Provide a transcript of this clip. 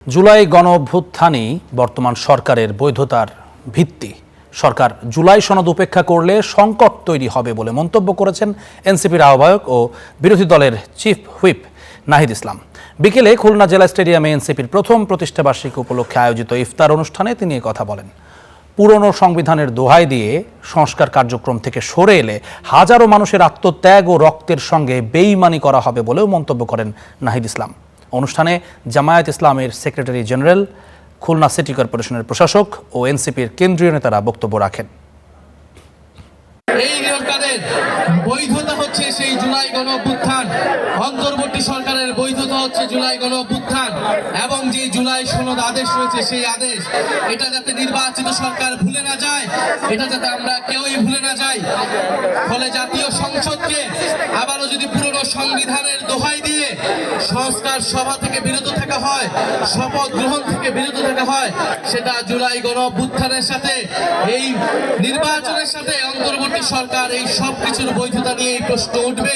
জুলাই গণঅভ্যুত্থানই বর্তমান সরকারের বৈধতার ভিত্তি। সরকার জুলাই সনদ উপেক্ষা করলে সংকট তৈরি হবে বলে মন্তব্য করেছেন এনসিপির আহ্বায়ক ও বিরোধী দলের চিফ হুইপ নাহিদ ইসলাম। বিকেলে খুলনা জেলা স্টেডিয়ামে এনসিপির প্রথম প্রতিষ্ঠাবার্ষিকী উপলক্ষে আয়োজিত ইফতার অনুষ্ঠানে তিনি এ কথা বলেন। পুরনো সংবিধানের দোহাই দিয়ে সংস্কার কার্যক্রম থেকে সরে এলে হাজারো মানুষের আত্মত্যাগ ও রক্তের সঙ্গে বেইমানি করা হবে বলেও মন্তব্য করেন নাহিদ ইসলাম। অনুষ্ঠানে জামায়াত ইসলামের সেক্রেটারি জেনারেল, খুলনা সিটি কর্পোরেশনের প্রশাসক ও এনসিপির কেন্দ্রীয় নেতারা বক্তব্য রাখেন। এই সরকারের বৈধতা হচ্ছে সেই জুলাই গণঅভ্যুত্থান, অন্তর্বর্তী সরকারের বৈধতা হচ্ছে জুলাই গণঅভ্যুত্থান এবং যে জুলাই সনদ আদেশ রয়েছে সেই আদেশ, এটা যাতে নির্বাচিত সরকার ভুলে না যায়, এটা যাতে আমরা কেউই ভুলে না যাই। ফলে জাতীয় সংসদকে আবারও যদি পুরনো সংবিধানের দোহাই দিয়ে সংস্কার সভা থেকে বিরত থাকা হয়, শপথ গ্রহণ থেকে বিরত থাকা হয়, সেটা জুলাই গণঅভ্যুত্থানের সাথে এই নির্বাচনের সাথে অন্তর্বর্তী সরকার এই সব কিছুর বৈধতা নিয়ে প্রশ্ন উঠবে।